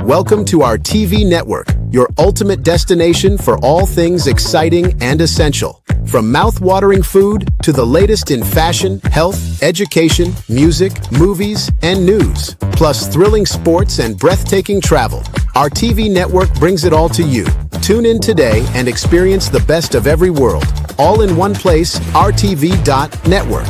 Welcome to our TV network, your ultimate destination for all things exciting and essential. From mouth-watering food to the latest in fashion, health, education, music, movies, and news, plus thrilling sports and breathtaking travel. Our TV network brings it all to you. Tune in today and experience the best of every world, all in one place, rtv.network.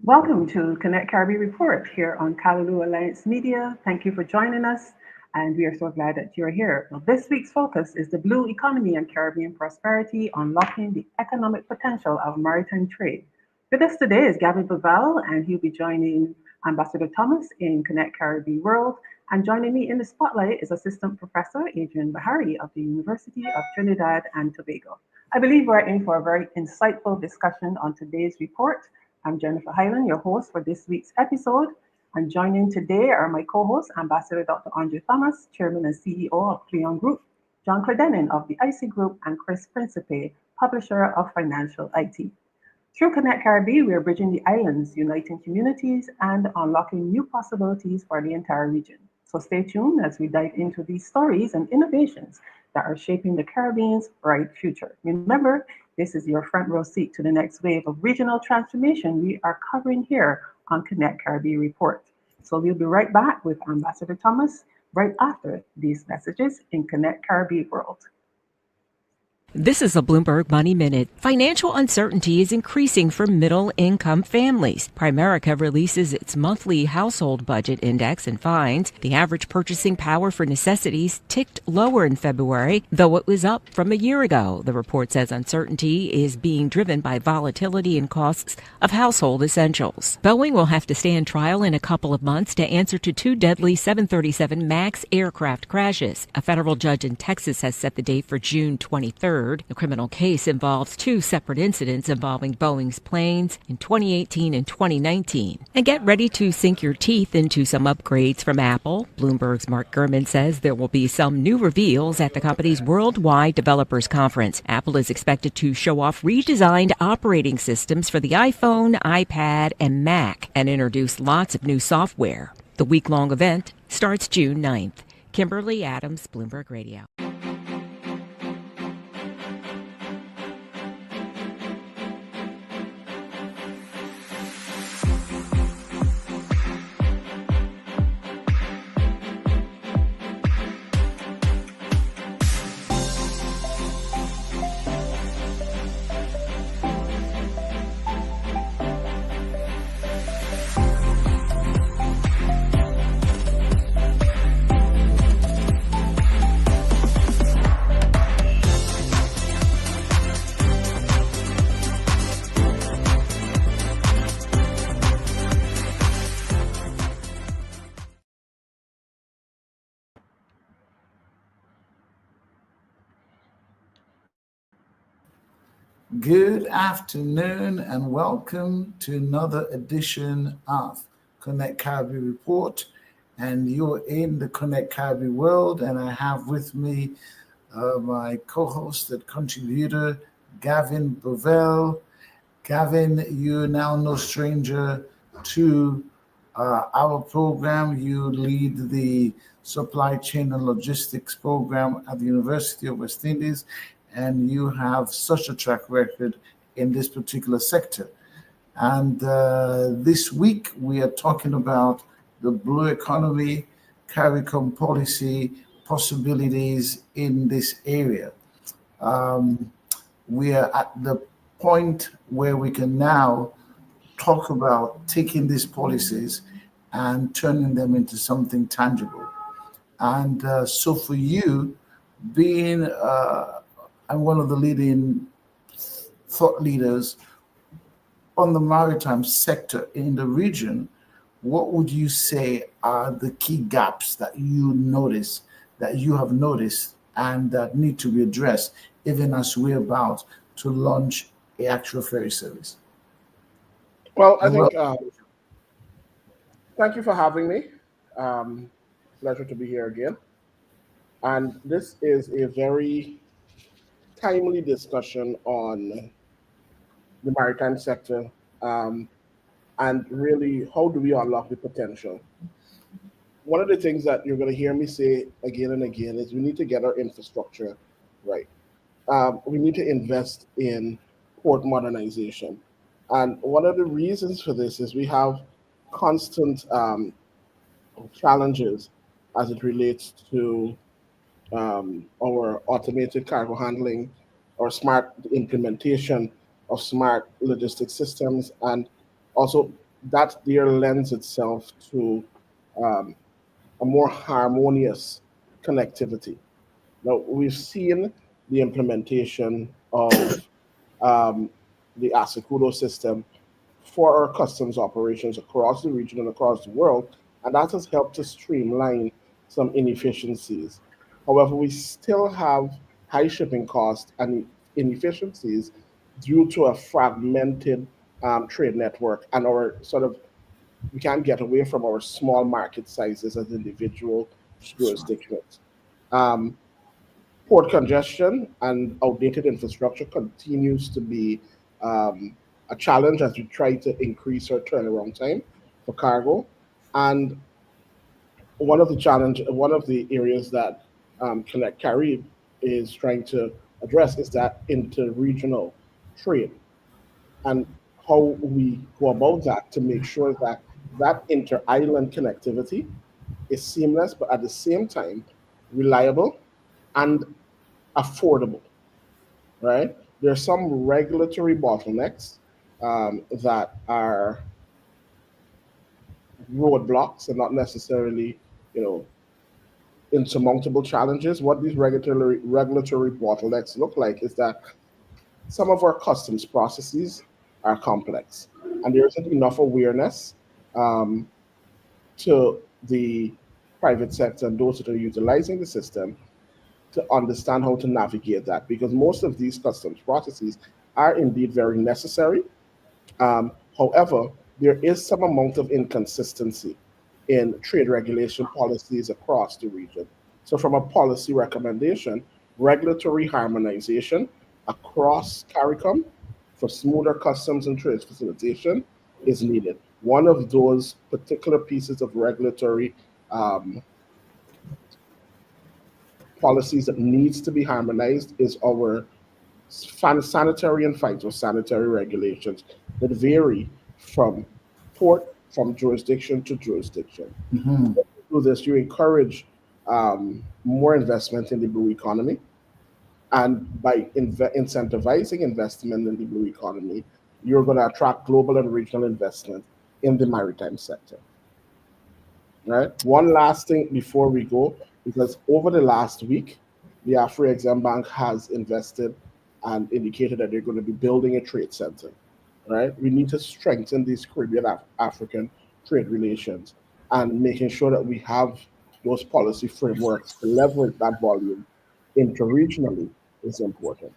Welcome to Connect Caribbean Report here on Callaloo Alliance Media. Thank you for joining us, and we are so glad that you're here. Well, this week's focus is the blue economy and Caribbean prosperity, unlocking the economic potential of maritime trade. With us today is Gavin Bovell, and he'll be joining Ambassador Thomas in Connect Caribbean World. And joining me in the spotlight is Assistant Professor Adrian Bahari of the University of Trinidad and Tobago. I believe we're in for a very insightful discussion on today's report. I'm Jennifer Hyland, your host for this week's episode. And joining today are my co-hosts, Ambassador Dr. Andre Thomas, Chairman and CEO of Cleon Group, John Cledenin of the IC Group, and Chris Principe, Publisher of Financial IT. Through Connect Caribbean, we are bridging the islands, uniting communities, and unlocking new possibilities for the entire region. So stay tuned as we dive into these stories and innovations that are shaping the Caribbean's bright future. Remember, this is your front row seat to the next wave of regional transformation we are covering here on Connect Caribbean Report. So we'll be right back with Ambassador Thomas right after these messages in Connect Caribbean World. This is a Bloomberg Money Minute. Financial uncertainty is increasing for middle-income families. Primerica releases its monthly household budget index and finds the average purchasing power for necessities ticked lower in February, though it was up from a year ago. The report says uncertainty is being driven by volatility in costs of household essentials. Boeing will have to stand trial in a couple of months to answer to two deadly 737 MAX aircraft crashes. A federal judge in Texas has set the date for June 23rd. The criminal case involves two separate incidents involving Boeing's planes in 2018 and 2019. And get ready to sink your teeth into some upgrades from Apple. Bloomberg's Mark Gurman says there will be some new reveals at the company's Worldwide Developers Conference. Apple is expected to show off redesigned operating systems for the iPhone, iPad, and Mac, and introduce lots of new software. The week-long event starts June 9th. Kimberly Adams, Bloomberg Radio. Good afternoon and welcome to another edition of Connect Caribbean Report. And you're in the Connect Caribbean world, and I have with me my co-host and contributor, Gavin Bovell. Gavin, you're now no stranger to our program. You lead the supply chain and logistics program at the University of West Indies, and you have such a track record in this particular sector. And this week we are talking about the blue economy, CARICOM policy possibilities in this area. We are at the point where we can now talk about taking these policies and turning them into something tangible. And so for you, being I'm one of the leading thought leaders on the maritime sector in the region, what would you say are the key gaps that you have noticed, and that need to be addressed, even as we're about to launch a actual ferry service? Well, I And well, think thank you for having me. Um, Pleasure to be here again. And this is a very timely discussion on the maritime sector, um, and really how do we unlock the potential. One of the things that you're going to hear me say again and again is we need to get our infrastructure right. We need to invest in port modernization. And one of the reasons for this is we have constant challenges as it relates to our automated cargo handling, or smart implementation of smart logistics systems, and also that there lends itself to um, a more harmonious connectivity. Now, we've seen the implementation of um, the Asakudo system for our customs operations across the region and across the world, and that has helped to streamline some inefficiencies. However, we still have high shipping costs and inefficiencies due to a fragmented trade network, and our sort of we can't get away from our small market sizes as individual that's right. jurisdictions. Um, Port congestion and outdated infrastructure continues to be um, a challenge as we try to increase our turnaround time for cargo. And one of the areas that Connect Carib is trying to address is that inter-regional trade, and how we go about that to make sure that that inter-island connectivity is seamless, but at the same time reliable and affordable, right? There are some regulatory bottlenecks that are roadblocks and not necessarily, you know, insurmountable challenges. What these regulatory bottlenecks look like is that some of our customs processes are complex, and there isn't enough awareness um, to the private sector and those that are utilizing the system to understand how to navigate that, because most of these customs processes are indeed very necessary. However, there is some amount of inconsistency in trade regulation policies across the region. So, from a policy recommendation, regulatory harmonization across CARICOM for smoother customs and trade facilitation is needed. One of those particular pieces of regulatory um, policies that needs to be harmonized is our sanitary and phytosanitary regulations that vary from from jurisdiction to jurisdiction. Mhm. Through this, you encourage more investment in the blue economy, and by incentivizing investment in the blue economy, you're going to attract global and regional investment in the maritime sector. Right. One last thing before we go, because over the last week, the Afri Exim Bank has invested and indicated that they're going to be building a trade center. Right. We need to strengthen these Caribbean African trade relations, and making sure that we have those policy frameworks to leverage that volume interregionally is important.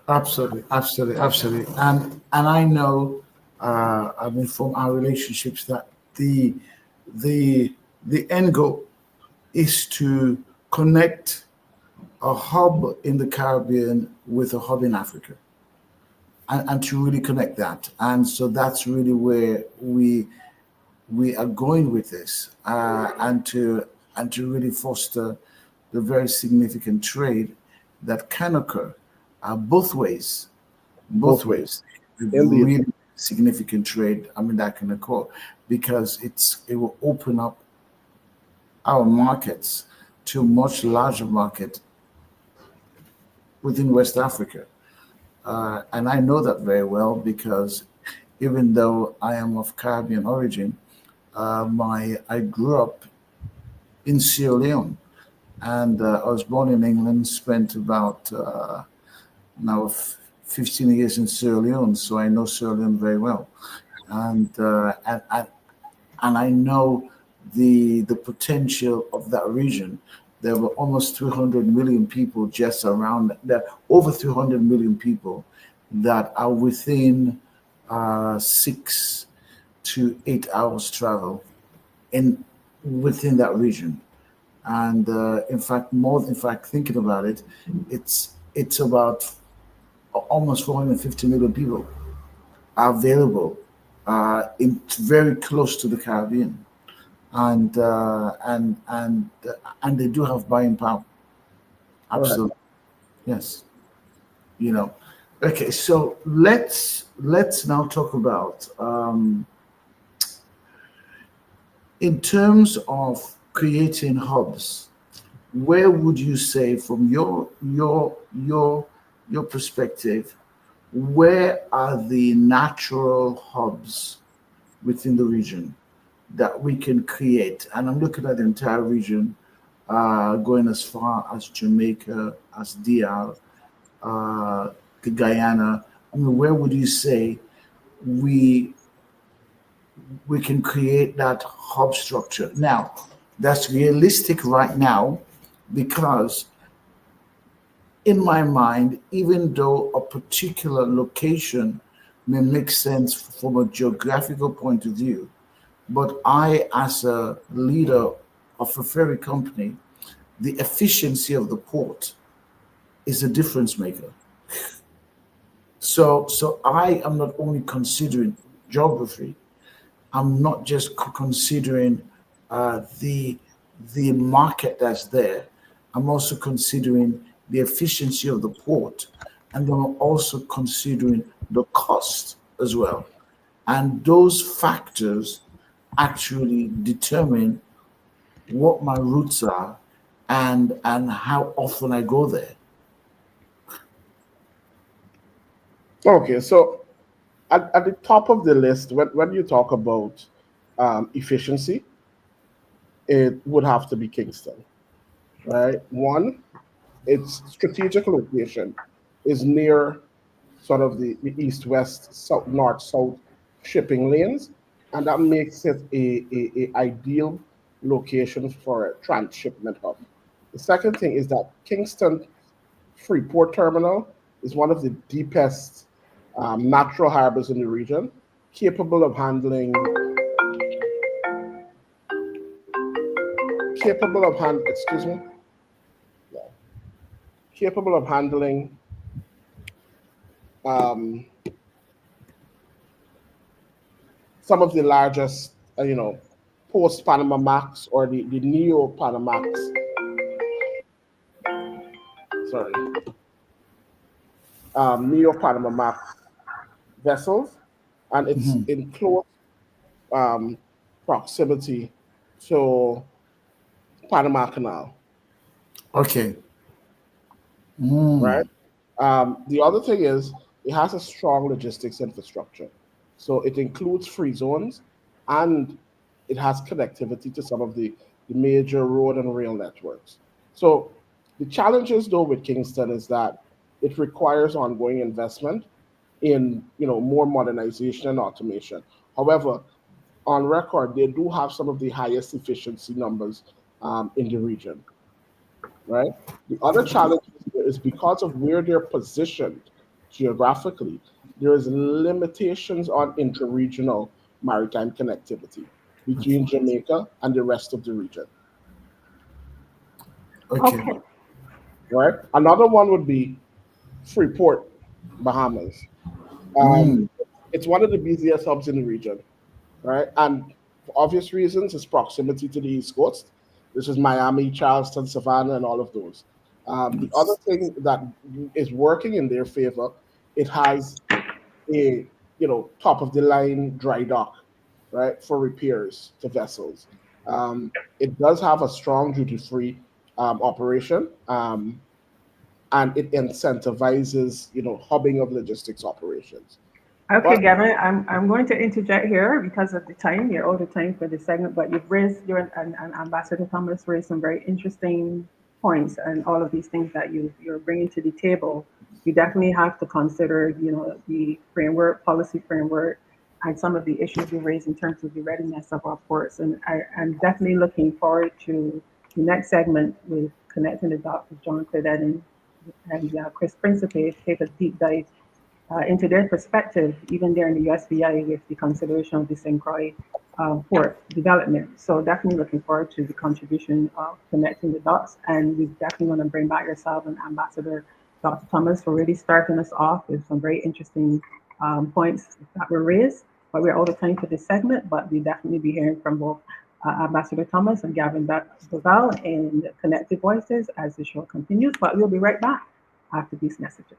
Absolutely, absolutely, absolutely. And I know, I mean, from our relationships, that the the the end goal is to connect a hub in the Caribbean with a hub in Africa, and to really connect that. And so that's really where we are going with this, and to really foster the very significant trade that can occur both ways, both Both ways. ways. Indeed. Really significant trade. I mean, that can occur because it will open up our markets to a much larger market within West Africa. And I know that very well because even though I am of Caribbean origin, my I grew up in Sierra Leone, and I was born in England. Spent about now 15 years in Sierra Leone, so I know Sierra Leone very well, and and I know the potential of that region. There were almost 300 million people just around there, over 300 million people that are within 6 to 8 hours travel in within that region. And in fact, in fact, thinking about it, it's about almost 450 million people are available in very close to the Caribbean, and and they do have buying power. Correct. Absolutely, yes. You know, okay. So let's now talk about in terms of creating hubs. Where would you say, from your perspective, where are the natural hubs within the region that we can create? And I'm looking at the entire region, going as far as Jamaica, as DR, uh, Guyana. I mean, where would you say we we can create that hub structure? Now, that's realistic right now because in my mind, even though a particular location may make sense from a geographical point of view, but I, as a leader of a ferry company, the efficiency of the port is a difference maker. So I am not only considering geography, I'm not just considering the market that's there. I'm also considering the efficiency of the port, and then I'm also considering the cost as well. And those factors actually determine what my routes are and how often I go there. Okay, so at the top of the list, when you talk about efficiency, it would have to be Kingston, right? One, its strategic location is near sort of the east west, south, north, south shipping lanes, and that makes it a ideal location for a transshipment hub. The second thing is that Kingston Freeport Terminal is one of the deepest natural harbors in the region, capable of handling excuse me, yeah, capable of handling um, some of the largest, post Panama Max or the neo Panamax, sorry, neo Panama Max vessels, and it's Mhm. in close um, proximity to Panama Canal, Okay. Mm. right? The other thing is it has a strong logistics infrastructure. So it includes free zones and it has connectivity to some of the major road and rail networks. So the challenges though with Kingston is that it requires ongoing investment in more modernization and automation. However, on record, they do have some of the highest efficiency numbers in the region, right? The other challenge is because of where they're positioned geographically, there is limitations on interregional maritime connectivity between Jamaica and the rest of the region, Okay. Okay. right? Another one would be Freeport, Bahamas. Um, Mm. it's one of the busiest hubs in the region, right? And for obvious reasons, its proximity to the East Coast. This is Miami, Charleston, Savannah, and all of those. The other Yes. thing that is working in their favor, it has a top of the line dry dock, right, for repairs to vessels. It does have a strong duty free operation, and it incentivizes, hubbing of logistics operations. Okay, But Gavin, I'm going to interject here because of the time. You're out of time for this segment, but you've raised and Ambassador Thomas raised some very interesting points, and all of these things that you're bringing to the table. You definitely have to consider, the framework, policy framework, and some of the issues you raised in terms of the readiness of our ports. And I'm definitely looking forward to the next segment with connecting the dots with John Claudette and Chris Principe, take a deep dive into their perspective, even there in the USVI, with the consideration of the St. Croix port development. So definitely looking forward to the contribution of connecting the dots. And we definitely want to bring back yourself and Ambassador Dr. Thomas for really starting us off with some very interesting points that were raised. But we're out of time for this segment, but we definitely be hearing from both Ambassador Thomas and Gavin Duval in Connected Voices as the show continues. But we'll be right back after these messages.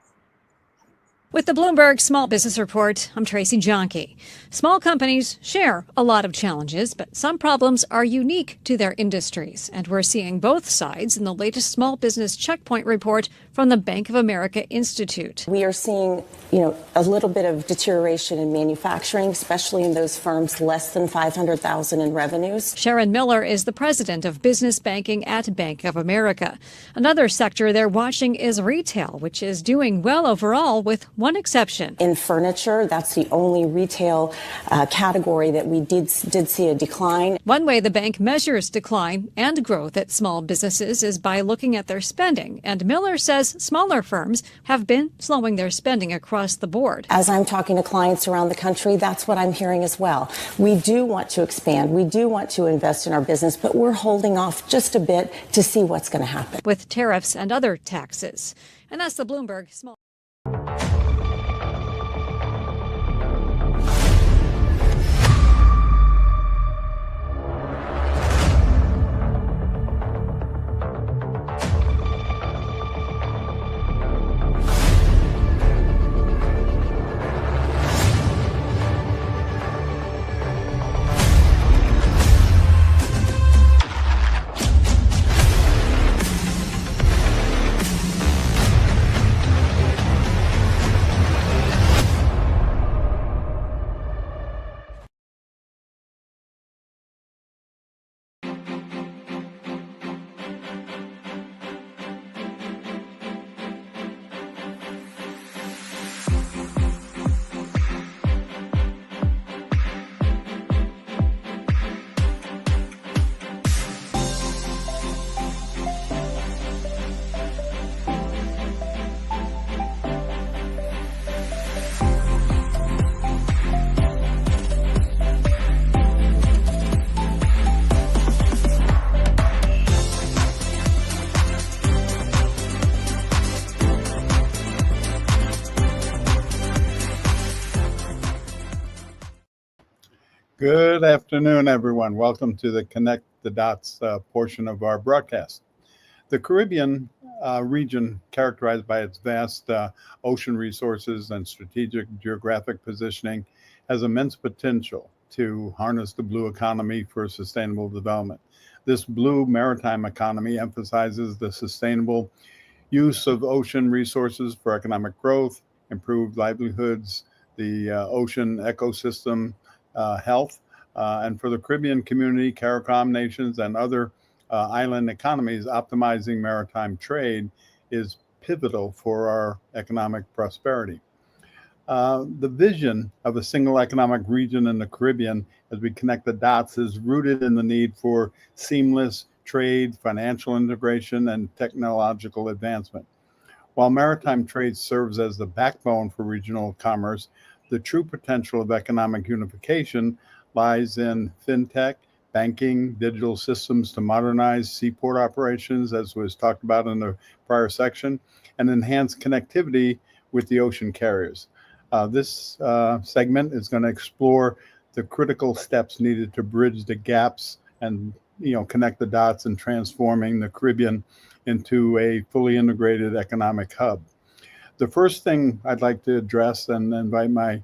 With the Bloomberg Small Business Report, I'm Tracy Jonke. Small companies share a lot of challenges, but some problems are unique to their industries. And we're seeing both sides in the latest Small Business Checkpoint report from the Bank of America Institute. We are seeing, a little bit of deterioration in manufacturing, especially in those firms less than 500,000 in revenues. Sharon Miller is the president of business banking at Bank of America. Another sector they're watching is retail, which is doing well overall with one exception. In furniture, that's the only retail category that we did see a decline. One way the bank measures decline and growth at small businesses is by looking at their spending. And Miller says smaller firms have been slowing their spending across the board. As I'm talking to clients around the country, that's what I'm hearing as well. We do want to expand. We do want to invest in our business, but we're holding off just a bit to see what's going to happen. With tariffs and other taxes. And that's the Bloomberg Small. Good afternoon, everyone. Welcome to the Connect the Dots portion of our broadcast. The Caribbean region, characterized by its vast ocean resources and strategic geographic positioning, has immense potential to harness the blue economy for sustainable development. This blue maritime economy emphasizes the sustainable use of ocean resources for economic growth, improved livelihoods, the ocean ecosystem health, and for the Caribbean community, CARICOM nations, and other island economies, optimizing maritime trade is pivotal for our economic prosperity. The vision of a single economic region in the Caribbean, as we connect the dots, is rooted in the need for seamless trade, financial integration, and technological advancement. While maritime trade serves as the backbone for regional commerce, the true potential of economic unification lies in fintech, banking, digital systems to modernize seaport operations, as was talked about in the prior section, and enhance connectivity with the ocean carriers. This segment is going to explore the critical steps needed to bridge the gaps and connect the dots in transforming the Caribbean into a fully integrated economic hub. The first thing I'd like to address and invite my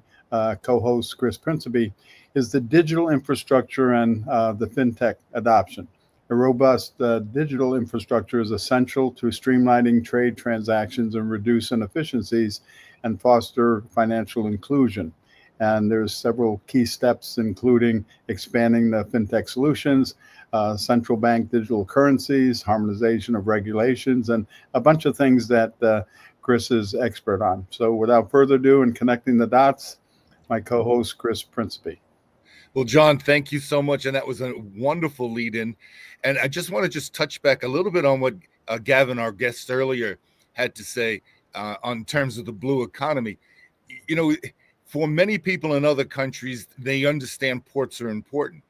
co-host Chris Principe is the digital infrastructure and the fintech adoption. A robust digital infrastructure is essential to streamlining trade transactions and reduce inefficiencies and foster financial inclusion. And there's several key steps, including expanding the fintech solutions, central bank digital currencies, harmonization of regulations, and a bunch of things that Chris is expert on. So without further ado, in connecting the dots, my co-host, Chris Principe. Well, John, thank you so much. And that was a wonderful lead in. And I just want to touch back a little bit on what Gavin, our guest earlier, had to say on terms of the blue economy. You know, for many people in other countries, they understand ports are important.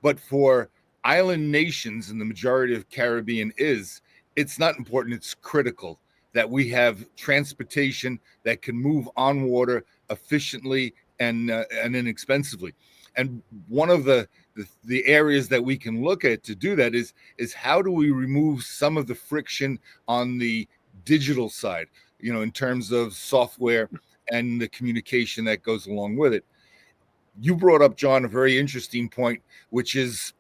But for island nations, and the majority of Caribbean it's not important. It's critical that we have transportation that can move on water efficiently and inexpensively. And one of the areas that we can look at to do that is how do we remove some of the friction on the digital side, you know, in terms of software and the communication that goes along with it. You brought up, John, a very interesting point, which is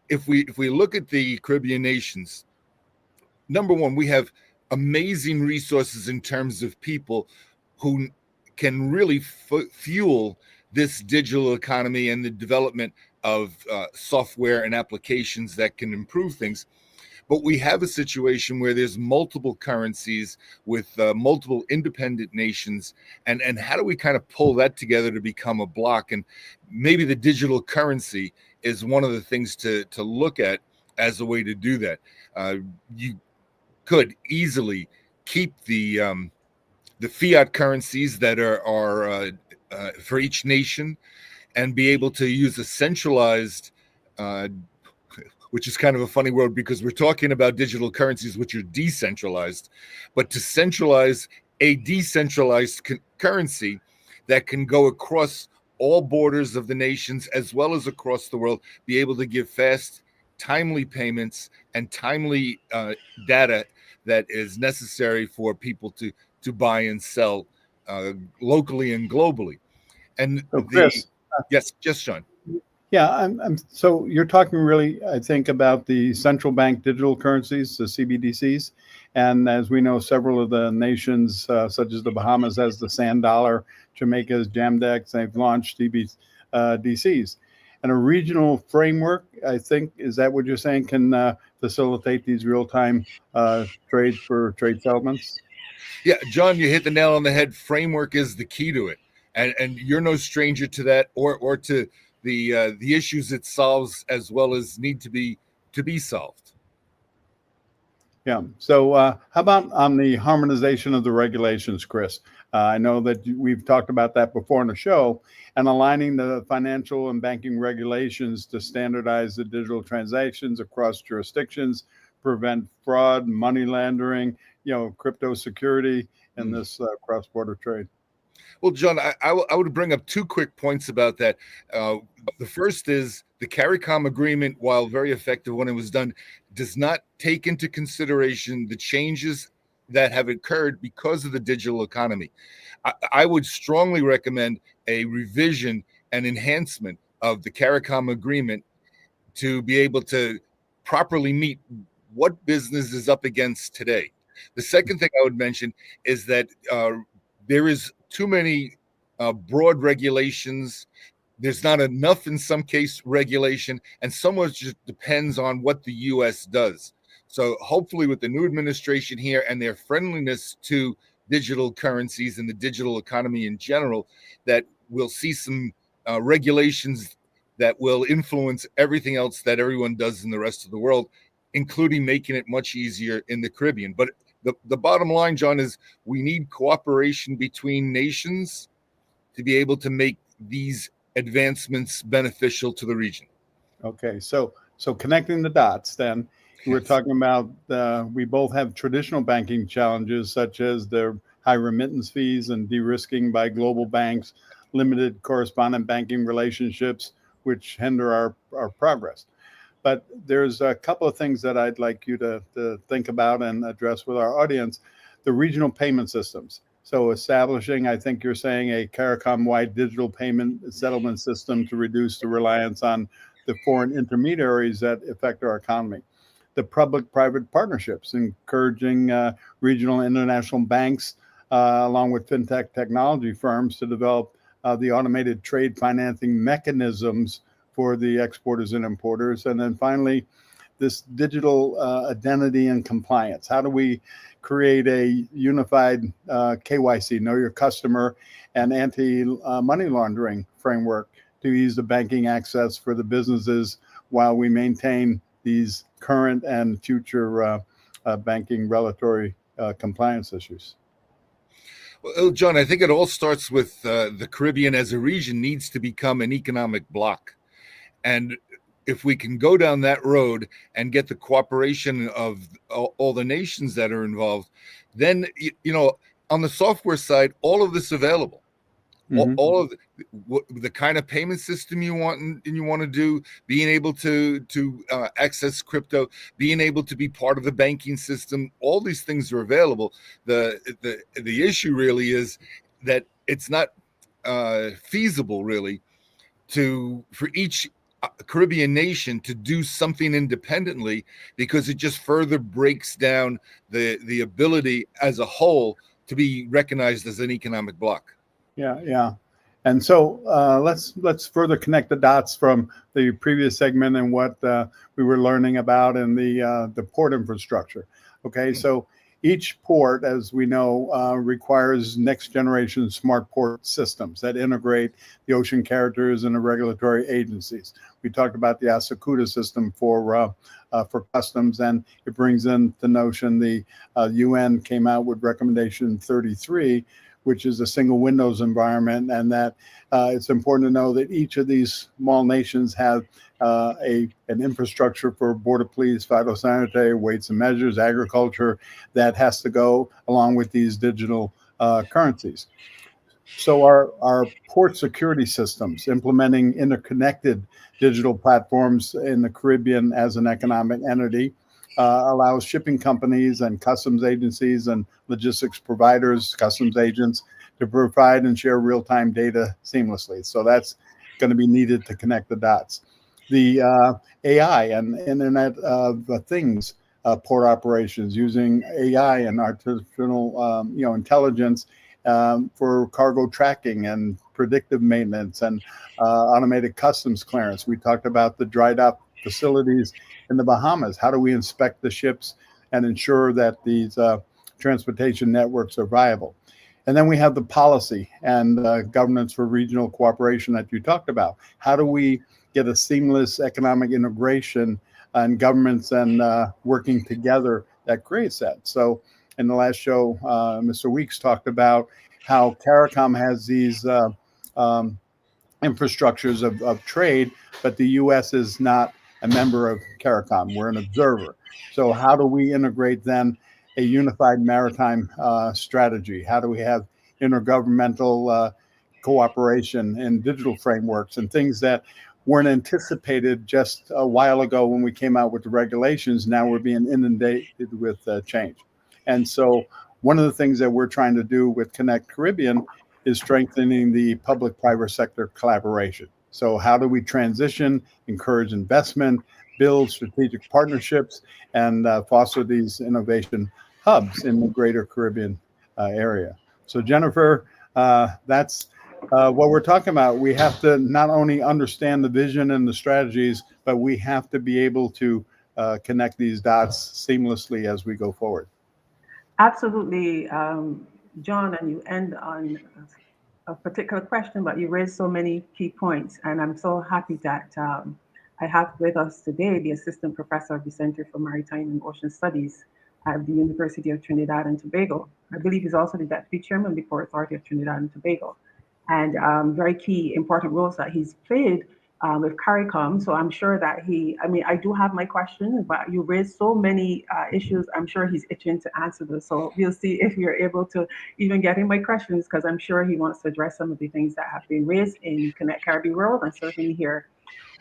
if we look at the Caribbean nations, number one, we have amazing resources in terms of people who can really fuel this digital economy and the development of software and applications that can improve things. But we have a situation where there's multiple currencies with multiple independent nations. And how do we kind of pull that together to become a block? And maybe the digital currency is one of the things to look at as a way to do that. You could easily keep the fiat currencies that are for each nation and be able to use a centralized which is kind of a funny word because we're talking about digital currencies which are decentralized, but to centralize a decentralized currency that can go across all borders of the nations as well as across the world, be able to give fast, timely payments and timely data that is necessary for people to buy and sell locally and globally. And so Chris, yes, John. Yeah, so you're talking really, I think, about the central bank digital currencies, the CBDCs. And as we know, several of the nations, such as the Bahamas, has the sand dollar, Jamaica's Jamdex, they've launched DCs. And a regional framework, I think, is that what you're saying, can facilitate these real-time trades for trade settlements? Yeah, John, you hit the nail on the head. Framework is the key to it. And you're no stranger to that or to the issues it solves as well as need to be solved. Yeah. So how about on the harmonization of the regulations, Chris? I know that we've talked about that before in the show, and aligning the financial and banking regulations to standardize the digital transactions across jurisdictions, prevent fraud, money laundering, crypto security, and this cross-border trade. Well, John, I would bring up two quick points about that. The first is the CARICOM agreement, while very effective when it was done, does not take into consideration the changes that have occurred because of the digital economy. I would strongly recommend a revision and enhancement of the CARICOM agreement to be able to properly meet what business is up against today. The second thing I would mention is that there is too many broad regulations. There's not enough, in some case, regulation, and so much just depends on what the U.S. does. So hopefully with the new administration here and their friendliness to digital currencies and the digital economy in general, that we'll see some regulations that will influence everything else that everyone does in the rest of the world, including making it much easier in the Caribbean. But the bottom line, John, is we need cooperation between nations to be able to make these advancements beneficial to the region. Okay, so connecting the dots then, we're talking about we both have traditional banking challenges such as the high remittance fees and de-risking by global banks, limited correspondent banking relationships, which hinder our progress. But there's a couple of things that I'd like you to think about and address with our audience. The regional payment systems. So establishing, I think you're saying, a CARICOM-wide digital payment settlement system to reduce the reliance on the foreign intermediaries that affect our economy. the public-private partnerships, encouraging regional and international banks, along with fintech technology firms, to develop the automated trade financing mechanisms for the exporters and importers. And then finally, this digital identity and compliance. How do we create a unified KYC, know your customer, and anti-money laundering framework to ease the banking access for the businesses while we maintain these current and future banking regulatory compliance issues? Well, John, I think it all starts with the Caribbean as a region needs to become an economic bloc. And if we can go down that road and get the cooperation of all the nations that are involved, then, on the software side, all of this available. Mm-hmm. All of the kind of payment system you want to do, being able to access crypto, being able to be part of the banking system, all these things are available. The issue really is that it's not feasible really for each Caribbean nation to do something independently, because it just further breaks down the ability as a whole to be recognized as an economic bloc. Yeah. And so let's further connect the dots from the previous segment and what we were learning about in the port infrastructure. Okay, so each port, as we know, requires next generation smart port systems that integrate the ocean carriers and the regulatory agencies. We talked about the Asakuda system for customs, and it brings in the notion the UN came out with recommendation 33, which is a single windows environment, and that it's important to know that each of these small nations have an infrastructure for border police, phytosanitary, weights and measures, agriculture that has to go along with these digital currencies. So our port security systems, implementing interconnected digital platforms in the Caribbean as an economic entity, allows shipping companies and customs agencies and logistics providers, customs agents, to provide and share real-time data seamlessly. So that's going to be needed to connect the dots. The AI and Internet of Things port operations, using AI and artificial intelligence for cargo tracking and predictive maintenance and automated customs clearance. We talked about the dried up facilities in the Bahamas. How do we inspect the ships and ensure that these transportation networks are viable? And then we have the policy and governance for regional cooperation that you talked about. How do we get a seamless economic integration and governments and working together that creates that? So in the last show, Mr. Weeks talked about how CARICOM has these infrastructures of trade, but the U.S. is not a member of CARICOM. We're an observer. So how do we integrate then a unified maritime strategy? How do we have intergovernmental cooperation and digital frameworks and things that weren't anticipated just a while ago when we came out with the regulations? Now we're being inundated with change. And so one of the things that we're trying to do with Connect Caribbean is strengthening the public-private sector collaboration. So how do we transition, encourage investment, build strategic partnerships, and foster these innovation hubs in the greater Caribbean area? So Jennifer, that's what we're talking about. We have to not only understand the vision and the strategies, but we have to be able to connect these dots seamlessly as we go forward. Absolutely, John, and you end on a particular question, but you raised so many key points, and I'm so happy that I have with us today the Assistant Professor of the Center for Maritime and Ocean Studies at the University of Trinidad and Tobago. I believe he's also the Deputy Chairman of the Port Authority of Trinidad and Tobago, and very key, important roles that he's played with CARICOM. So I'm sure that I do have my questions, but you raised so many issues. I'm sure he's itching to answer those. So we'll see if you're able to even get in my questions, because I'm sure he wants to address some of the things that have been raised in Connect Caribbean World and certainly here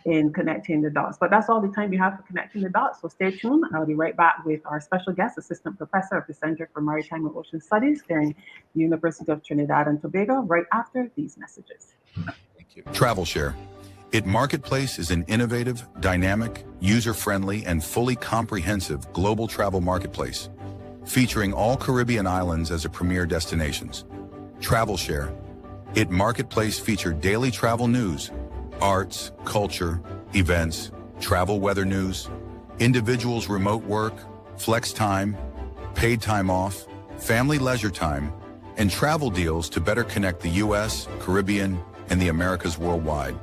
in Connecting the Dots. But that's all the time we have for Connecting the Dots. So stay tuned. I'll be right back with our special guest, Assistant Professor of the Center for Maritime and Ocean Studies here in the University of Trinidad and Tobago, right after these messages. Thank you. Travel Share. It Marketplace is an innovative, dynamic, user-friendly, and fully comprehensive global travel marketplace, featuring all Caribbean islands as a premier destinations. Travel Share. It Marketplace featured daily travel news, arts, culture, events, travel weather news, individuals' remote work, flex time, paid time off, family leisure time, and travel deals to better connect the U.S., Caribbean, and the Americas worldwide.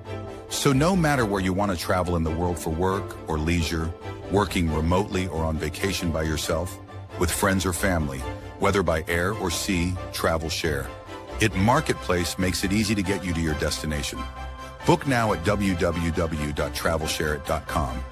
So no matter where you want to travel in the world for work or leisure, working remotely or on vacation by yourself, with friends or family, whether by air or sea, Travel Share. It Marketplace makes it easy to get you to your destination. Book now at www.travelshareit.com.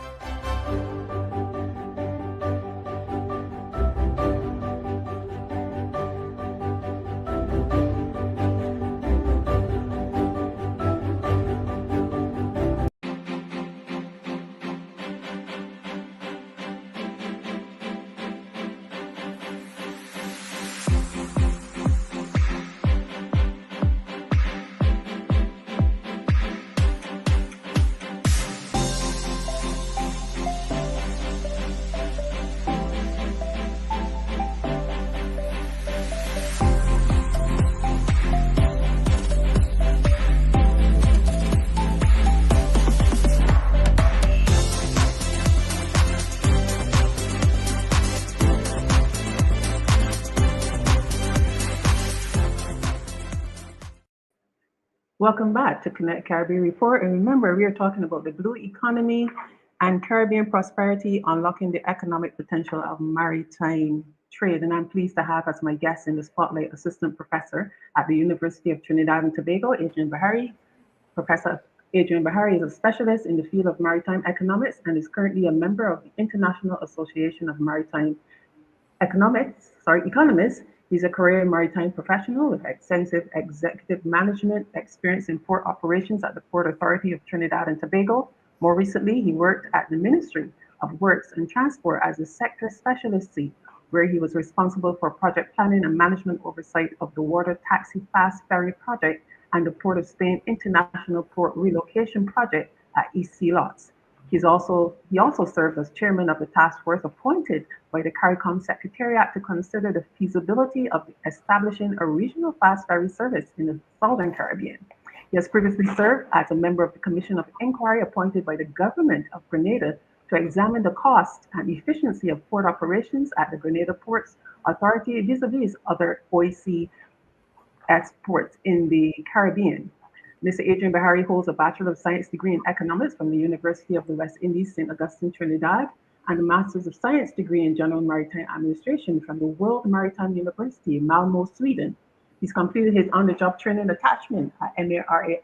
Welcome back to Connect Caribbean Report. And remember, we are talking about the blue economy and Caribbean prosperity, unlocking the economic potential of maritime trade. And I'm pleased to have as my guest in the spotlight Assistant Professor at the University of Trinidad and Tobago, Adrian Bahari. Professor Adrian Bahari is a specialist in the field of maritime economics and is currently a member of the International Association of Maritime Economists. He's a career maritime professional with extensive executive management experience in port operations at the Port Authority of Trinidad and Tobago. More recently, he worked at the Ministry of Works and Transport as a sector specialist seat, where he was responsible for project planning and management oversight of the Water Taxi Fast Ferry project and the Port of Spain International Port Relocation Project at East Sea Lots. He also served as chairman of the task force appointed by the CARICOM Secretariat to consider the feasibility of establishing a regional fast ferry service in the Southern Caribbean. He has previously served as a member of the Commission of Inquiry appointed by the government of Grenada to examine the cost and efficiency of port operations at the Grenada Ports Authority vis-a-vis other OAC ports in the Caribbean. Mr. Adrian Bahari holds a Bachelor of Science degree in Economics from the University of the West Indies, St. Augustine, Trinidad, and a Master's of Science degree in General Maritime Administration from the World Maritime University, Malmö, Sweden. He's completed his on-the-job training attachment at MARAD,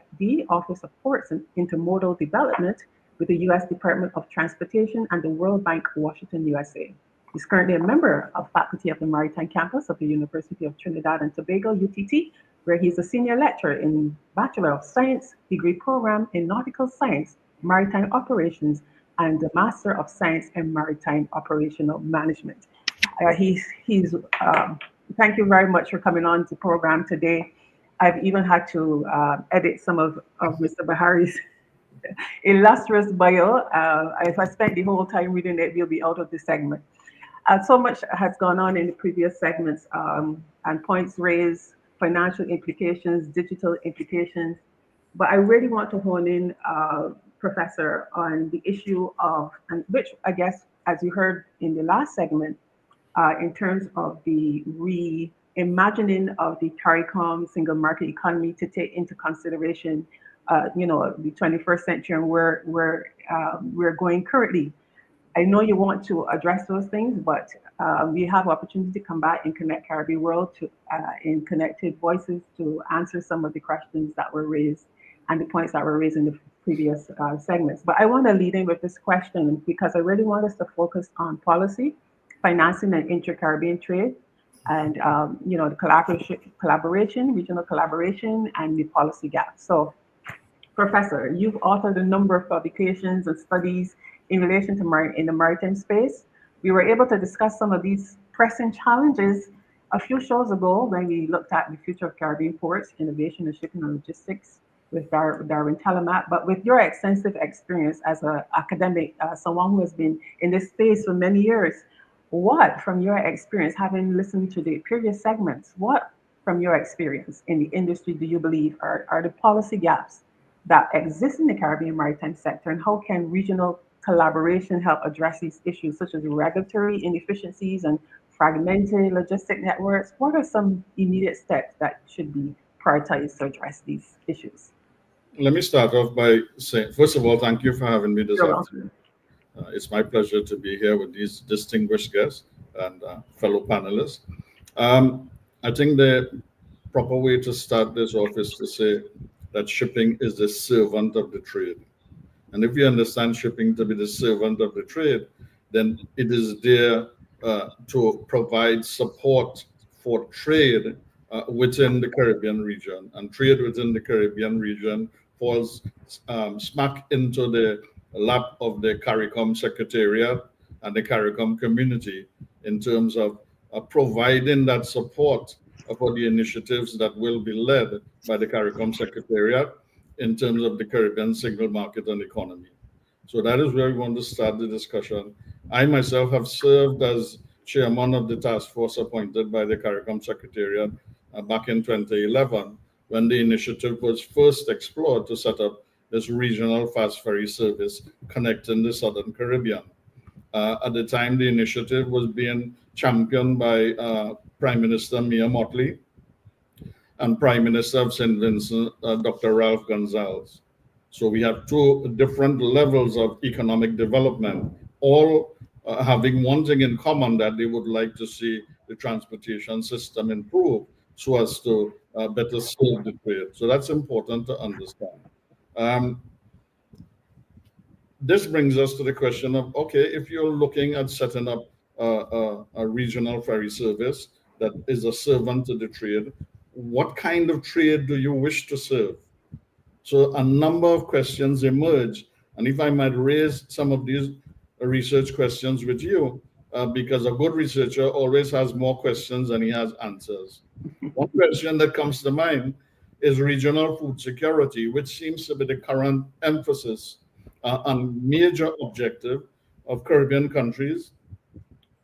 Office of Ports and Intermodal Development, with the U.S. Department of Transportation and the World Bank, Washington, USA. He's currently a member of faculty of the Maritime Campus of the University of Trinidad and Tobago, UTT, where he's a senior lecturer in Bachelor of Science degree program in Nautical Science, Maritime Operations, and the Master of Science in Maritime Operational Management. Thank you very much for coming on to the program today. I've even had to edit some of Mr. Bahari's illustrious bio. If I spent the whole time reading it, we'll be out of the segment. So much has gone on in the previous segments and points raised, financial implications, digital implications. But I really want to hone in, Professor, on the issue of, and which I guess, as you heard in the last segment, in terms of the reimagining of the CARICOM single market economy to take into consideration, the 21st century and where we're going currently. I know you want to address those things, but we have opportunity to come back and Connect Caribbean World in Connected Voices to answer some of the questions that were raised and the points that were raised in the previous segments. But I want to lead in with this question because I really want us to focus on policy, financing and inter-Caribbean trade, and the collaboration, regional collaboration, and the policy gaps. So, Professor, you've authored a number of publications and studies in relation to in the maritime space. We were able to discuss some of these pressing challenges a few shows ago when we looked at the future of Caribbean ports, innovation and shipping and logistics, with Darwin Telemat. But with your extensive experience as an academic, someone who has been in this space for many years, what, from your experience, having listened to the previous segments, what, from your experience in the industry, do you believe are the policy gaps that exist in the Caribbean maritime sector, and how can regional collaboration help address these issues, such as regulatory inefficiencies and fragmented logistic networks? What are some immediate steps that should be prioritized to address these issues? Let me start off by saying, first of all, thank you for having me this You're afternoon. welcome. It's my pleasure to be here with these distinguished guests and fellow panelists. Um, I think the proper way to start this off is to say that shipping is the servant of the trade. And if you understand shipping to be the servant of the trade, then it is there to provide support for trade within the Caribbean region. And trade within the Caribbean region falls smack into the lap of the CARICOM Secretariat and the CARICOM community in terms of providing that support for the initiatives that will be led by the CARICOM Secretariat in terms of the Caribbean single market and economy. So that is where we want to start the discussion. I myself have served as chairman of the task force appointed by the CARICOM Secretariat back in 2011, when the initiative was first explored to set up this regional fast ferry service connecting the Southern Caribbean. At the time, the initiative was being championed by Prime Minister Mia Mottley and Prime Minister of St. Vincent, Dr. Ralph Gonzalez. So we have two different levels of economic development, all having one thing in common, that they would like to see the transportation system improve so as to better serve the trade. So that's important to understand. Um, this brings us to the question of, okay, if you're looking at setting up a regional ferry service that is a servant to the trade, what kind of trade do you wish to serve? So a number of questions emerge. And if I might raise some of these research questions with you, because a good researcher always has more questions than he has answers. One question that comes to mind is regional food security, which seems to be the current emphasis and major objective of Caribbean countries.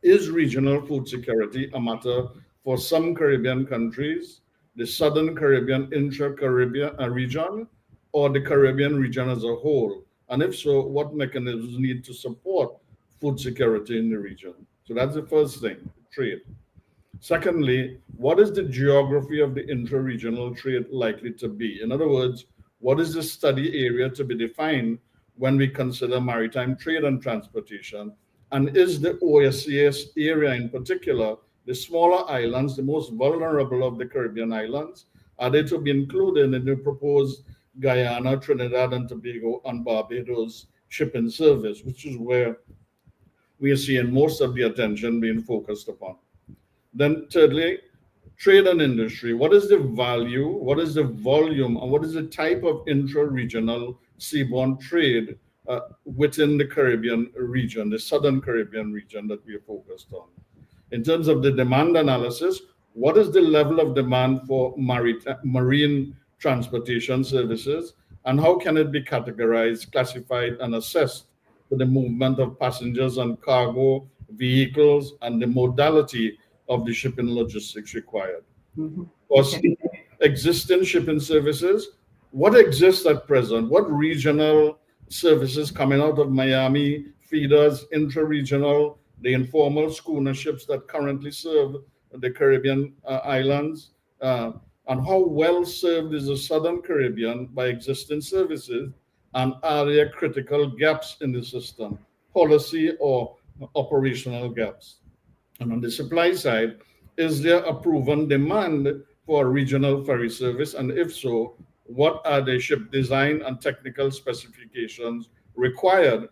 Is regional food security a matter for some Caribbean countries, the Southern Caribbean intra-Caribbean region, or the Caribbean region as a whole? And if so, what mechanisms need to support food security in the region? So that's the first thing, trade. Secondly, what is the geography of the intra-regional trade likely to be? In other words, what is the study area to be defined when we consider maritime trade and transportation? And is the OSCS area in particular, the smaller islands, the most vulnerable of the Caribbean islands, are they to be included in the proposed Guyana, Trinidad and Tobago, and Barbados shipping service, which is where we are seeing most of the attention being focused upon? Then thirdly, trade and industry. What is the value, what is the volume, and what is the type of intra-regional seaborne trade within the Caribbean region, the Southern Caribbean region that we are focused on? In terms of the demand analysis, what is the level of demand for marine transportation services, and how can it be categorized, classified, and assessed for the movement of passengers and cargo, vehicles, and the modality of the shipping logistics required? Mhm. Because Okay. existing shipping services, what exists at present? What regional services coming out of Miami, feeders, intra-regional, the informal schooner ships that currently serve the Caribbean islands? And how well served is the Southern Caribbean by existing services? And are there critical gaps in the system, policy or operational gaps? And on the supply side, is there a proven demand for a regional ferry service? And if so, what are the ship design and technical specifications required,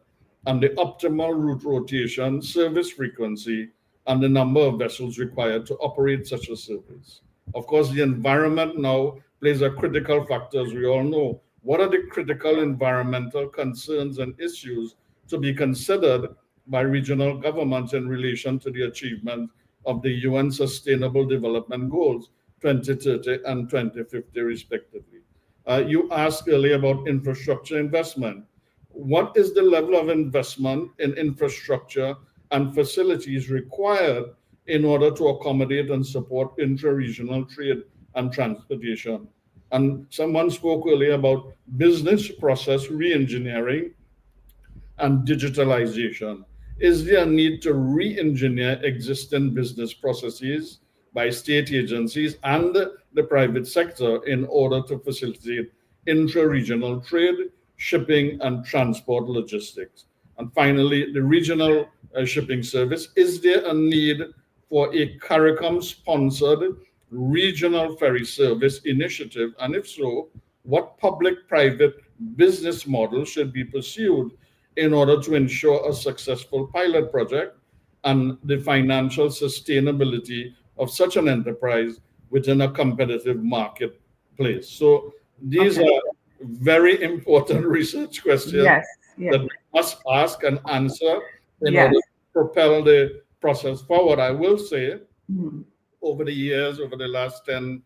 and the optimal route rotation, service frequency, and the number of vessels required to operate such a service? Of course, the environment now plays a critical factor, as we all know. What are the critical environmental concerns and issues to be considered by regional governments in relation to the achievement of the UN Sustainable Development Goals 2030 and 2050, respectively? You asked earlier about infrastructure investment. What is the level of investment in infrastructure and facilities required in order to accommodate and support intra-regional trade and transportation? And someone spoke earlier about business process re-engineering and digitalization. Is there a need to re-engineer existing business processes by state agencies and the private sector in order to facilitate intra-regional trade, shipping, and transport logistics? And finally, the regional shipping service. Is there a need for a CARICOM-sponsored regional ferry service initiative? And if so, what public-private business model should be pursued in order to ensure a successful pilot project and the financial sustainability of such an enterprise within a competitive marketplace? So these Okay. are very important research questions Yes, yes, that we must ask and answer in yes. order to propel the process forward. I will say, Mhm. over the years, over the last 10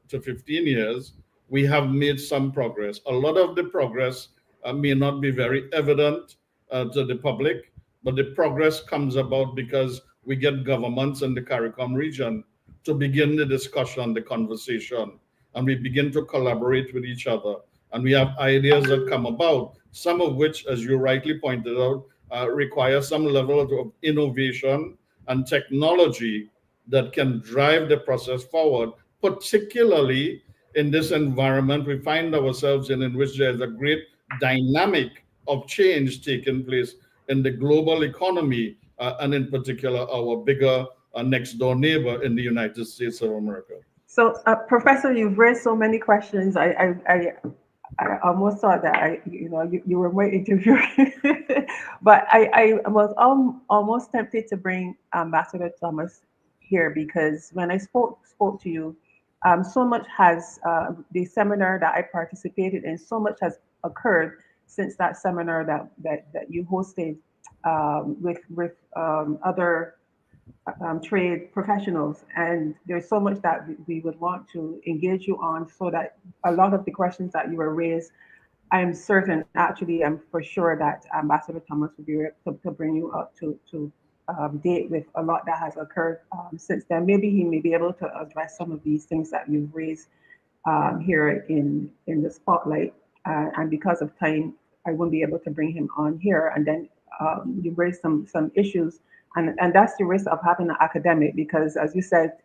to 15 years, we have made some progress. A lot of the progress may not be very evident to the public, but the progress comes about because we get governments in the CARICOM region to begin the discussion, the conversation, and we begin to collaborate with each other. And we have ideas that come about, some of which, as you rightly pointed out, require some level of innovation and technology that can drive the process forward, particularly in this environment we find ourselves in which there's a great dynamic of change taking place in the global economy, and in particular, our bigger next door neighbor in the United States of America. So, Professor, you've raised so many questions. I almost thought that you were my interviewer, but I was almost tempted to bring Ambassador Thomas here because when I spoke to you, so much has the seminar that I participated in, so much has occurred since that seminar that you hosted with other trade professionals, and there's so much that we would want to engage you on, so that a lot of the questions that you were raised, I'm certain, actually, I'm for sure that Ambassador Thomas will be able to bring you up to date with a lot that has occurred since then. Maybe he may be able to address some of these things that you've raised here in the spotlight. And because of time, I won't be able to bring him on here. And then you raised some issues, and that's the risk of having an academic, because as you said,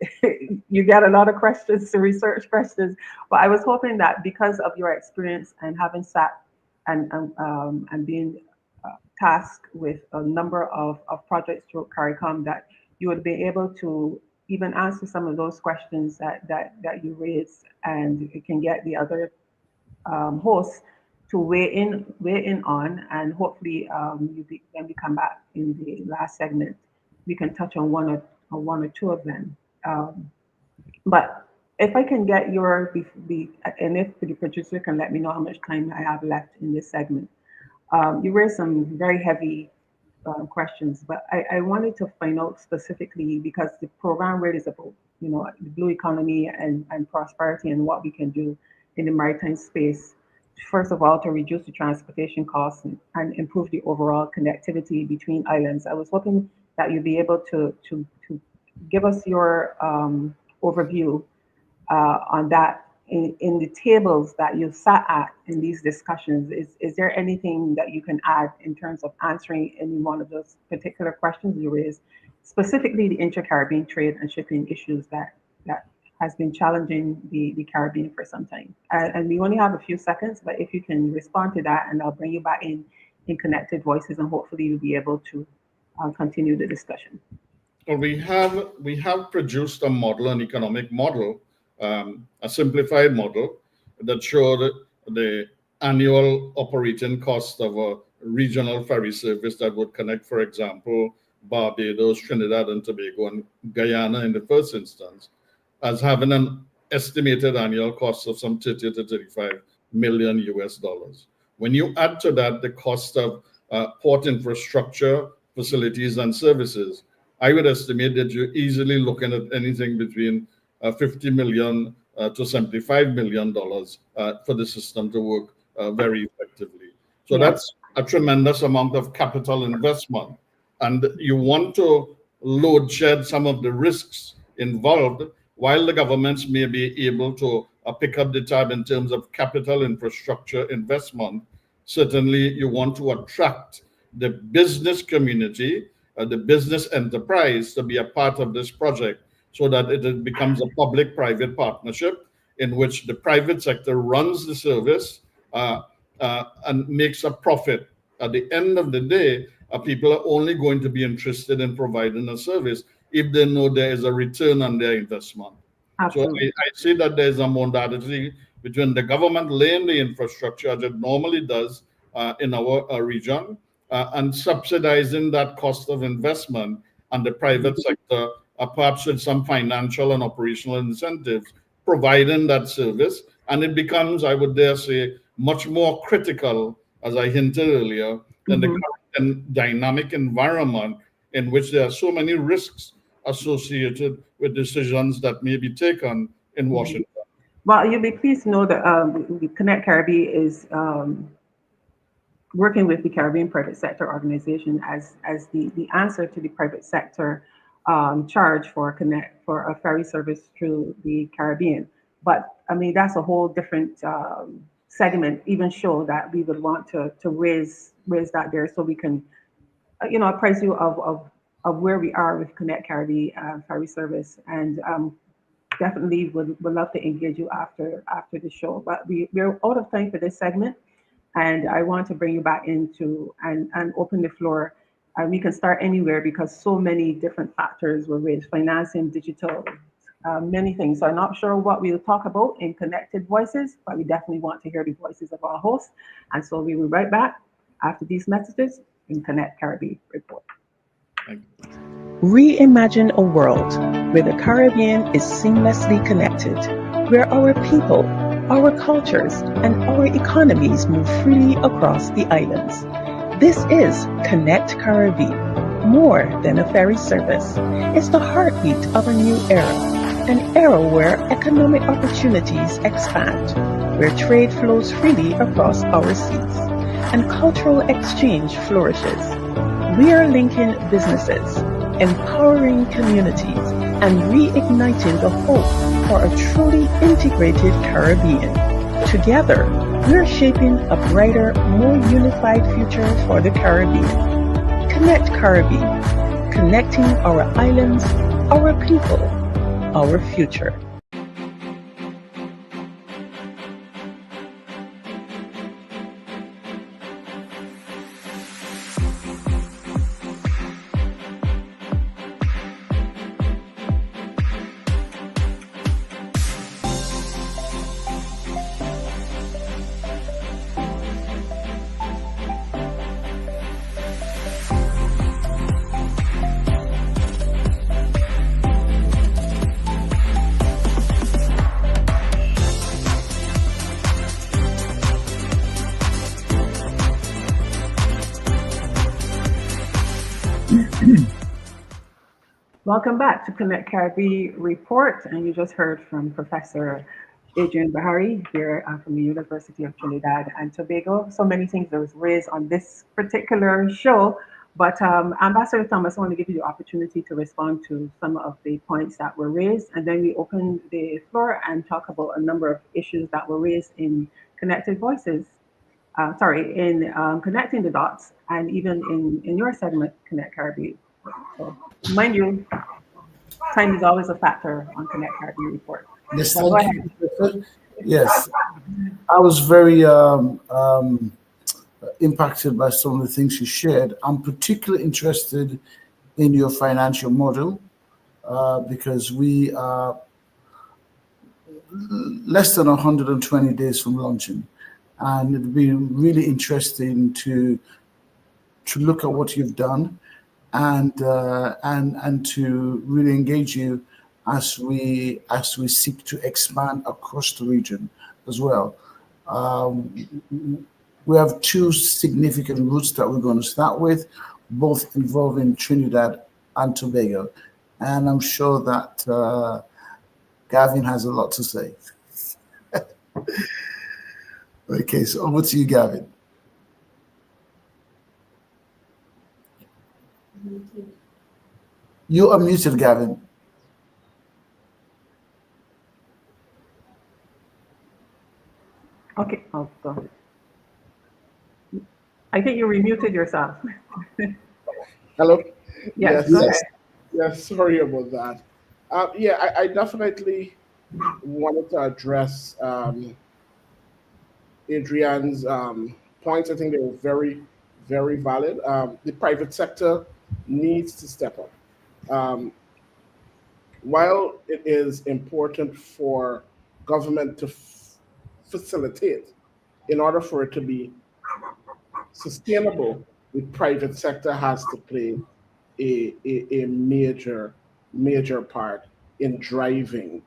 you get a lot of questions, research questions. But I was hoping that because of your experience and having sat and being tasked with a number of projects through CARICOM, that you would be able to even answer some of those questions that you raised, and you can get the other hosts to weigh in on, and hopefully when we come back in the last segment, we can touch on one or two of them. But if I can get and if the producer can let me know how much time I have left in this segment. You raised some very heavy questions, but I wanted to find out specifically, because the program really is about, the blue economy and prosperity and what we can do in the maritime space. First of all, to reduce the transportation costs and improve the overall connectivity between islands. I was hoping that you'd be able to give us your overview on that. In the tables that you've sat at in these discussions, is there anything that you can add in terms of answering any one of those particular questions you raised, specifically the inter-Caribbean trade and shipping issues that has been challenging the Caribbean for some time? And we only have a few seconds, but if you can respond to that, and I'll bring you back in Connected Voices, and hopefully you'll be able to continue the discussion. Well, we have produced a model, an economic model, a simplified model that showed the annual operating cost of a regional ferry service that would connect, for example, Barbados, Trinidad and Tobago, and Guyana in the first instance, as having an estimated annual cost of some 30 to 35 million US dollars. When you add to that the cost of port infrastructure, facilities, and services, I would estimate that you're easily looking at anything between 50 million to $75 million for the system to work very effectively. So Yeah. that's a tremendous amount of capital investment. And you want to load shed some of the risks involved while the governments may be able to pick up the tab in terms of capital infrastructure investment. Certainly, you want to attract the business community, the business enterprise to be a part of this project so that it becomes a public-private partnership in which the private sector runs the service and makes a profit. At the end of the day, people are only going to be interested in providing a service if they know there is a return on their investment. Absolutely. So I see that there's a modality between the government laying the infrastructure as it normally does in our region and subsidizing that cost of investment, and the private sector, perhaps with some financial and operational incentives, providing that service. And it becomes, I would dare say, much more critical, as I hinted earlier, in the current dynamic environment in which there are so many risks associated with decisions that may be taken in Washington. Well, you'll be pleased to know that Connect Caribbean is working with the Caribbean private sector organization as the answer to the private sector charge for a ferry service through the Caribbean. But I mean, that's a whole different segment, even show that we would want to raise that there so we can, apprise you of where we are with Connect Caribbean ferry service, and definitely would love to engage you after the show. But we're out of time for this segment, and I want to bring you back into and open the floor. We can start anywhere because so many different factors were raised: financing, digital, many things. So I'm not sure what we'll talk about in Connected Voices, but we definitely want to hear the voices of our hosts. And so we will be right back after these messages in Connect Caribbean Report. Reimagine a world where the Caribbean is seamlessly connected, where our people, our cultures, and our economies move freely across the islands. This is Connect Caribbean, more than a ferry service. It's the heartbeat of a new era, an era where economic opportunities expand, where trade flows freely across our seas, and cultural exchange flourishes. We are linking businesses, empowering communities, and reigniting the hope for a truly integrated Caribbean. Together, we're shaping a brighter, more unified future for the Caribbean. Connect Caribbean, connecting our islands, our people, our future. Welcome back to Connect Caribbean Report, and you just heard from Professor Adrian Bahari here from the University of Trinidad and Tobago. So many things that was raised on this particular show, but Ambassador Thomas, I want to give you the opportunity to respond to some of the points that were raised, and then we open the floor and talk about a number of issues that were raised in Connected Voices, in Connecting the Dots, and even in your segment, Connect Caribbean. So, mind you, time is always a factor on Connect Caribbean Report. Yes, So thank you. Yes, I was very impacted by some of the things you shared. I'm particularly interested in your financial model because we are less than 120 days from launching, and it'd be really interesting to look at what you've done and to really engage you as we seek to expand across the region as well. We have two significant routes that we're going to start with, both involving Trinidad and Tobago, and I'm sure that Gavin has a lot to say. Okay, so over to you, Gavin. You're unmuted, Gavin. Okay, I'll go. I think you remuted yourself. Hello? Yes, Yes. go ahead. Yes, sorry about that. I definitely wanted to address Adrian's points. I think they were very, very valid. The private sector needs to step up. Um, while it is important for government to facilitate, in order for it to be sustainable, the private sector has to play a major part in driving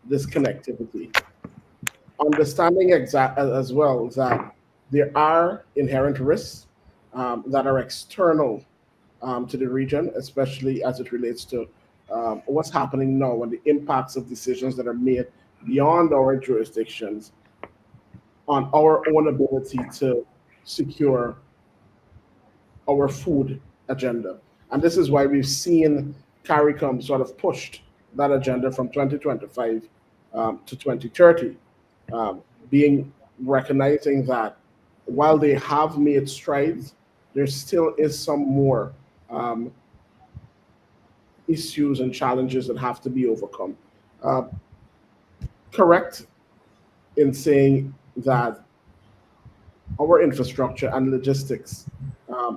this connectivity. Understanding as well that there are inherent risks that are external to the region, especially as it relates to what's happening now and the impacts of decisions that are made beyond our jurisdictions on our own ability to secure our food agenda. And this is why we've seen CARICOM sort of pushed that agenda from 2025 to 2030, um, being recognizing that while they have made strides, there still is some more um, issues and challenges that have to be overcome. Uh, correct in saying that our infrastructure and logistics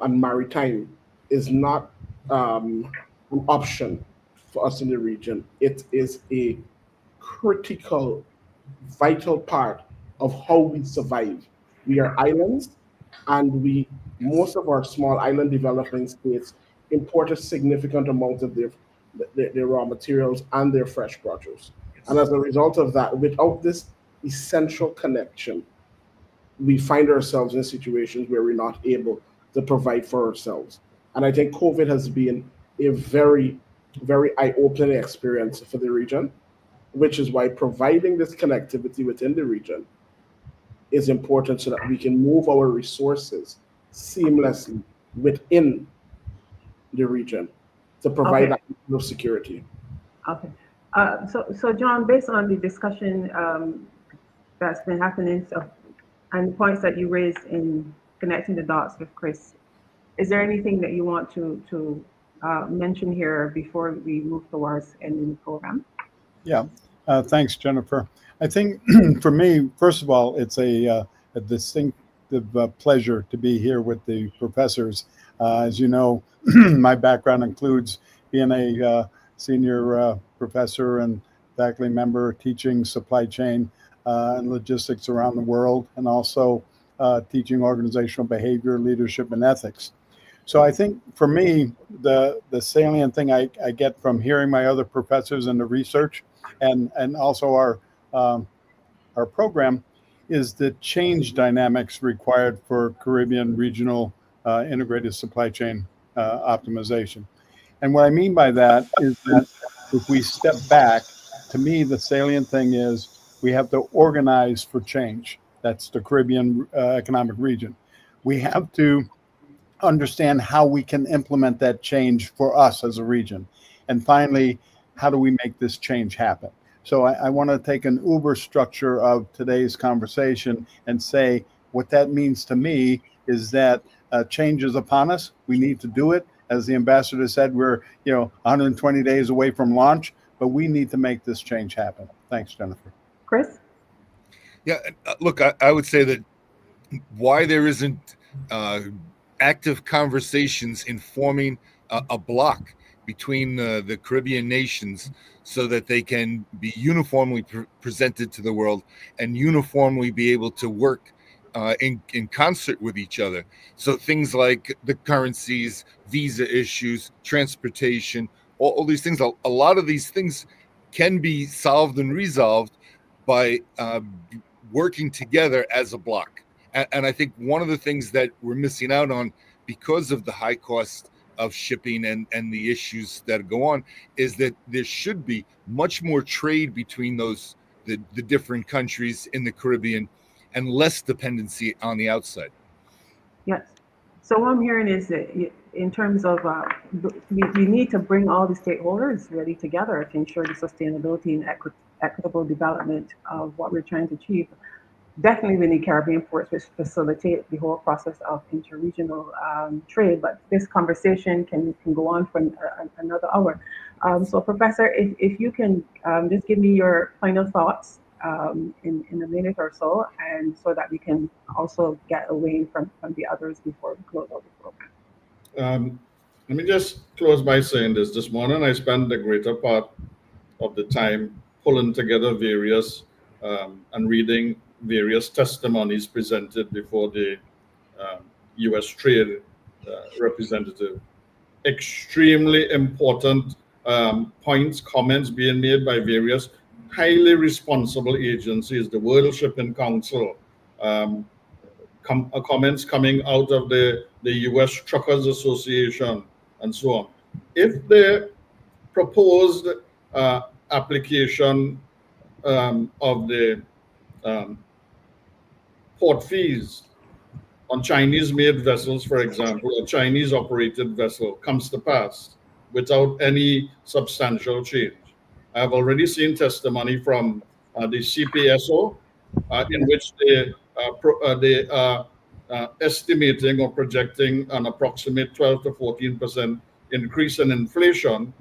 and maritime is not an option for us in the region. It is a critical, vital part of how we survive. We are islands, and most of our small island developing states import a significant amount of their raw materials and their fresh produce. And as a result of that, without this essential connection, we find ourselves in situations where we're not able to provide for ourselves. And I think COVID has been a very, very eye opening experience for the region, which is why providing this connectivity within the region is important so that we can move our resources seamlessly within the region to provide Okay, that level of security. okay. So John, based on the discussion that's been happening and the points that you raised in connecting the dots with Chris, is there anything that you want to mention here before we move towards ending the program? Yeah. Thanks, Jennifer. I think for me, first of all, it's a distinctive pleasure to be here with the professors. As you know, my background includes being a senior professor and faculty member teaching supply chain and logistics around the world, and also teaching organizational behavior, leadership, and ethics. So I think for me, the salient thing I get from hearing my other professors and the research, and also our program, is the change dynamics required for Caribbean regional integrated supply chain optimization. And what I mean by that is that if we step back, to me, the salient thing is we have to organize for change. That's the Caribbean economic region. We have to understand how we can implement that change for us as a region. And finally, how do we make this change happen? So I want to take an Uber structure of today's conversation and say what that means to me is that change is upon us. We need to do it. As the ambassador said, we're 120 days away from launch, but we need to make this change happen. Thanks, Jennifer. Chris? Yeah, look, I would say that why there isn't active conversations in forming a bloc between the Caribbean nations so that they can be uniformly presented to the world and uniformly be able to work in concert with each other. So things like the currencies, visa issues, transportation, all these things, a lot of these things can be solved and resolved by working together as a bloc. And I think one of the things that we're missing out on because of the high cost of shipping and the issues that go on, is that there should be much more trade between the different countries in the Caribbean and less dependency on the outside. Yes. So what I'm hearing is that in terms of we need to bring all the stakeholders really together to ensure the sustainability and equitable development of what we're trying to achieve. Definitely we need Caribbean ports which facilitate the whole process of interregional trade, but this conversation can go on for another hour. So Professor, if you can just give me your final thoughts in a minute or so, and so that we can also get away from the others before we close out the program. Let me just close by saying this. This morning I spent the greater part of the time pulling together various and reading various testimonies presented before the U.S. Trade Representative. Extremely important points, comments being made by various highly responsible agencies, the World Shipping Council, comments coming out of the U.S. Truckers Association, and so on. If the proposed application of the port fees on Chinese-made vessels, for example, a Chinese-operated vessel comes to pass without any substantial change. I've already seen testimony from the CPSO in which they are estimating or projecting an approximate 12 to 14% increase in inflation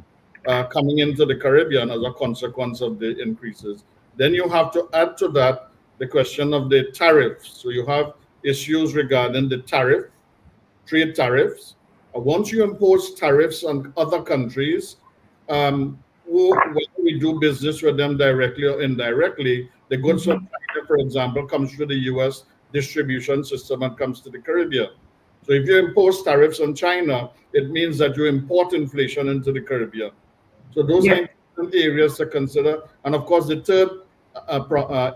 coming into the Caribbean as a consequence of the increases. Then you have to add to that the question of the tariffs. So you have issues regarding the trade tariffs. Once you impose tariffs on other countries, whether we do business with them directly or indirectly, the goods from China, for example, comes through the U.S. distribution system and comes to the Caribbean. So if you impose tariffs on China, it means that you import inflation into the Caribbean. So those are important areas to consider. And of course, the third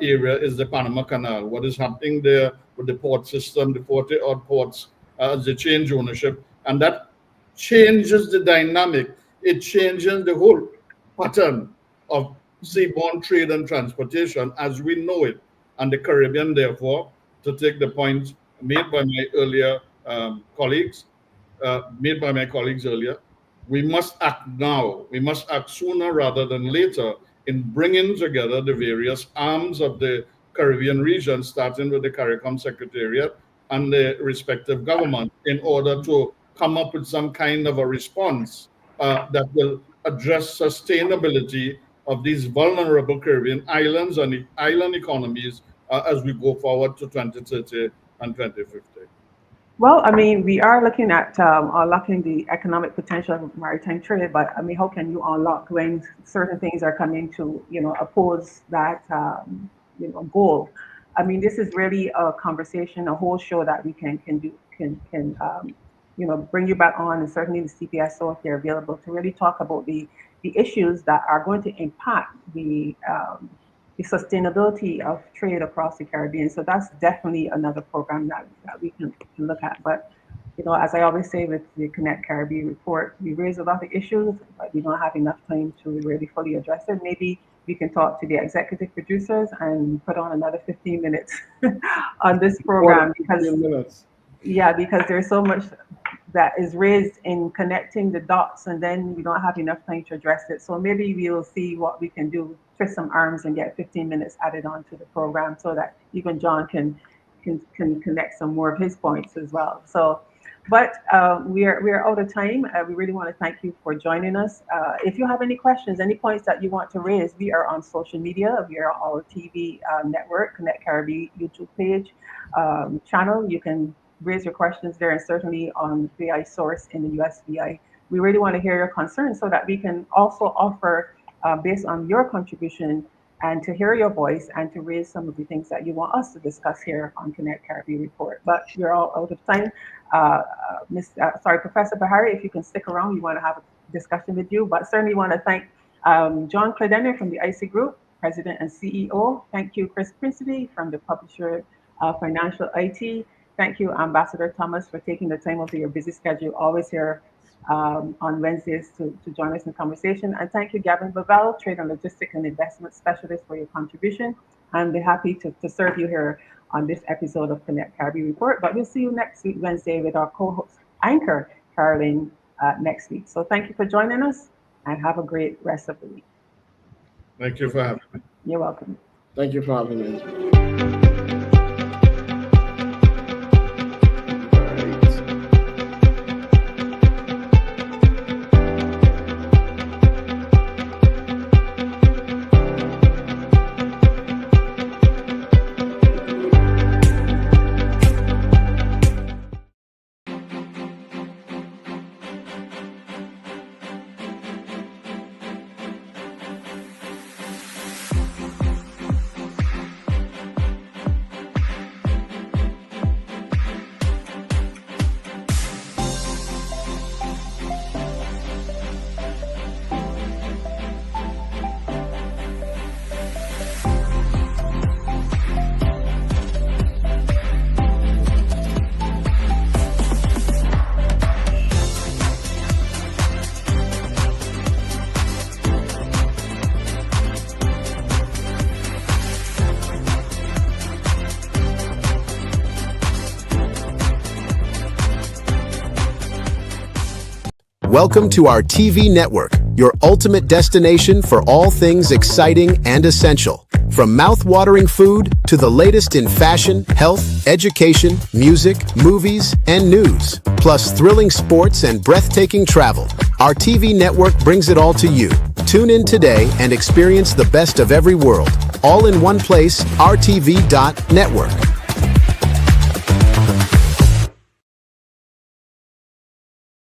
area is the Panama Canal. What is happening there with the port system, the 40-odd ports, as they change ownership. And that changes the dynamic. It changes the whole pattern of seaborne trade and transportation as we know it. And the Caribbean, therefore, to take the point made by my earlier colleagues, earlier, we must act now. We must act sooner rather than later in bringing together the various arms of the Caribbean region, starting with the CARICOM Secretariat and the respective government, in order to come up with some kind of a response that will address sustainability of these vulnerable Caribbean islands and island economies as we go forward to 2030 and 2050. Well, I mean, we are looking at unlocking the economic potential of maritime trade, but I mean, how can you unlock when certain things are coming to, oppose that, goal? I mean, this is really a conversation, a whole show that we can bring you back on, and certainly the CPSO, if they're available, to really talk about the issues that are going to impact the sustainability of trade across the Caribbean. So that's definitely another program that we can look at. But as I always say with the Connect Caribbean report, we raise a lot of issues, but we don't have enough time to really fully address it. Maybe we can talk to the executive producers and put on another 15 minutes on this program, because there's so much that is raised in connecting the dots, and then we don't have enough time to address it. So maybe we'll see what we can do, twist some arms and get 15 minutes added on to the program, so that even John can connect some more of his points as well. So, but we're out of time. We really want to thank you for joining us. If you have any questions, any points that you want to raise, we are on social media. We are on our TV network, Connect Caribbean YouTube page, channel. You can raise your questions there, and certainly on VI Source in the USVI. We really want to hear your concerns so that we can also offer, based on your contribution, and to hear your voice and to raise some of the things that you want us to discuss here on Connect Caribbean Report. But we're all out of time. Professor Bahari, if you can stick around, we want to have a discussion with you. But certainly want to thank John Cledenner from the IC Group, President and CEO. Thank you, Chris Principe from the publisher Financial IT. Thank you, Ambassador Thomas, for taking the time out of your busy schedule, always here on Wednesdays to join us in conversation. And thank you, Gavin Bavel, Trade and Logistics and Investment Specialist, for your contribution. I'm happy to serve you here on this episode of Connect Caribbean Report. But we'll see you next week, Wednesday, with our co-host, anchor, Caroline, next week. So thank you for joining us, and have a great rest of the week. Thank you for having me. You're welcome. Thank you for having me. Welcome to our TV network, your ultimate destination for all things exciting and essential. From mouth-watering food to the latest in fashion, health, education, music, movies, and news, plus thrilling sports and breathtaking travel, our TV network brings it all to you. Tune in today and experience the best of every world, all in one place, rtv.network.